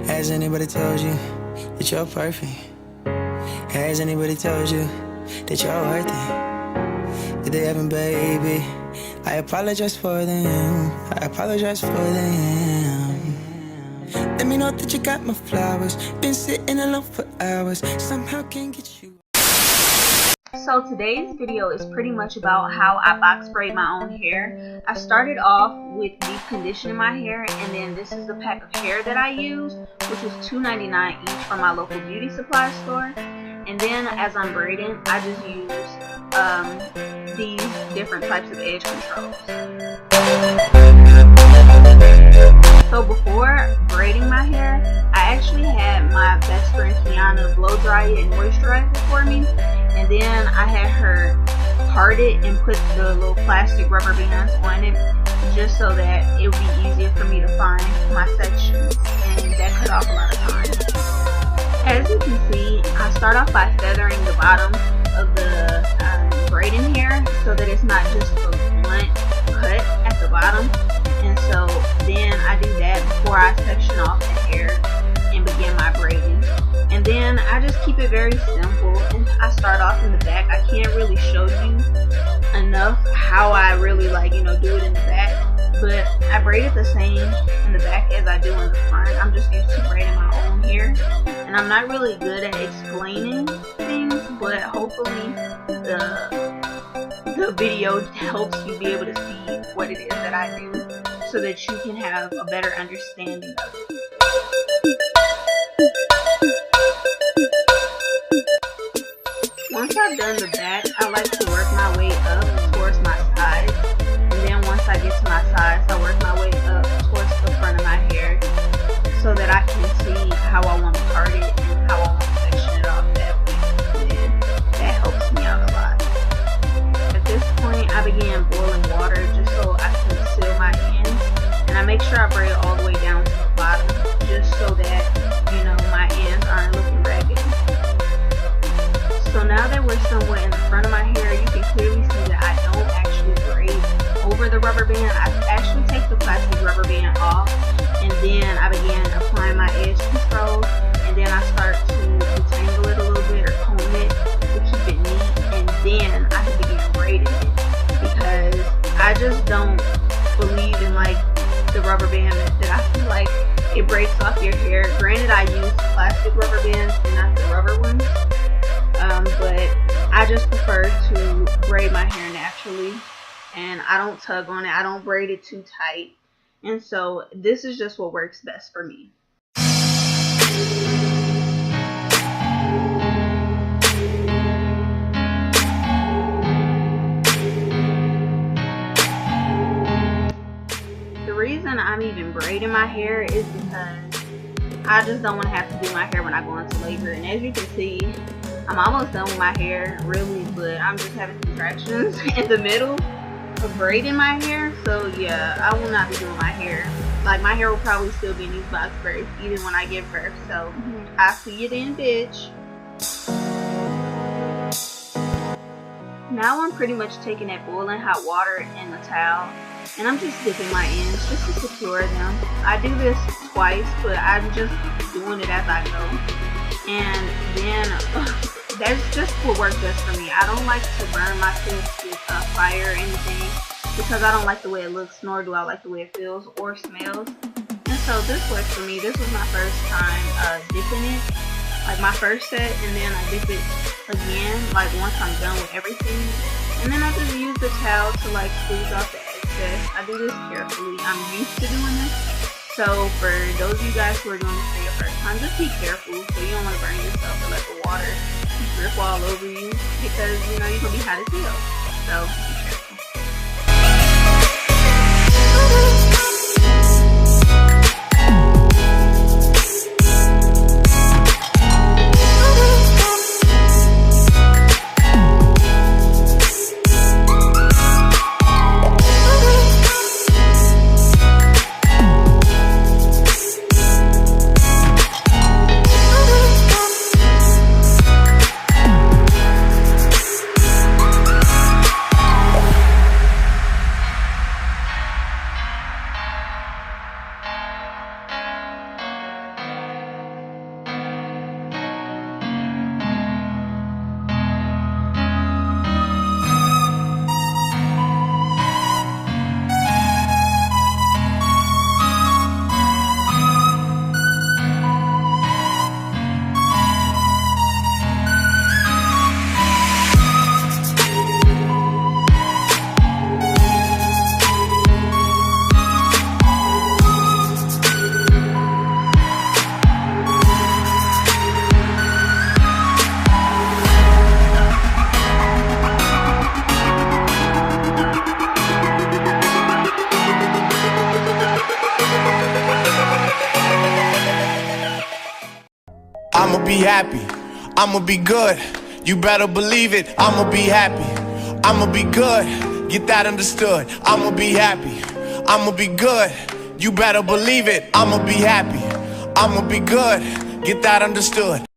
Has anybody told you that you're perfect? Has anybody told you that you're worth it? If they haven't, baby, I apologize for them. I apologize for them. Let me know that you got my flowers. Been sitting alone for hours. Somehow can't get you. So today's video is pretty much about how I box braid my own hair. I started off with deep conditioning my hair, and then this is the pack of hair that I use, which was $2.99 each from my local beauty supply store. And then as I'm braiding, I just use these different types of edge controls. So before braiding my hair, I actually had my best friend Kiana blow dry it and moisturize it for me. And then I had her part it and put the little plastic rubber bands on it, just so that it would be easier for me to find my sections, and that cut off a lot of time. As you can see, I start off by feathering the bottom of the braiding hair so that it's not just a blunt cut at the bottom. And so then I do that before I section off the hair and begin my braiding. And then I just keep it very simple, and I start off in the back. I can't really show you enough how I really do it in the back, but I braid it the same in the back as I do in the front. I'm just used to braiding my own hair, and I'm not really good at explaining things, but hopefully the video helps you be able to see what it is that I do, so that you can have a better understanding of it. Once I've done the back, I like to work my way up towards my sides, and then once I get to my sides, I work my way up towards the front of my hair, so that I can see how I want to part it and how I want to section it off that way, and that helps me out a lot. At this point, I began boiling water just so I can seal my ends, and I make sure I braid all the way down to the bottom, just so that, my ends aren't looking ragged. So now that we're somewhat in the front of my hair, you can clearly see that I don't actually braid over the rubber band. I actually take the plastic rubber band off, and then I began applying my edge control, and then I start to detangle it a little bit or comb it to keep it neat, and then I can begin braiding it, because I just don't believe in the rubber band method. I feel like it breaks off your hair. Granted, I use plastic rubber bands and not the rubber ones. But I just prefer to braid my hair naturally, and I don't tug on it. I don't braid it too tight, and so this is just what works best for me. The reason I'm even braiding my hair is because I just don't want to have to do my hair when I go into labor, and as you can see, I'm almost done with my hair, really, but I'm just having contractions in the middle of braiding my hair. So yeah, I will not be doing my hair. My hair will probably still be in these box braids even when I give birth. So I'll see you then, bitch. Now I'm pretty much taking that boiling hot water in a towel, and I'm just dipping my ends just to secure them. I do this twice, but I'm just doing it as I go. And then that's just what works best for me. I don't like to burn my tips with fire or anything, because I don't like the way it looks, nor do I like the way it feels or smells. And so this works for me. This was my first time dipping it, my first set, and then I dip it again once I'm done with everything, and then I just use the towel to squeeze off the excess. I do this carefully. I'm used to doing this. So for those of you guys who are doing this for your first time, just be careful so you don't want to burn yourself or let the water drip all over you, because you're going to be hot as hell. So be careful. I'ma be happy, I'ma be good. You better believe it, I'ma be happy, I'ma be good. Get that understood. I'ma be happy, I'ma be good. You better believe it, I'ma be happy, I'ma be good. Get that understood.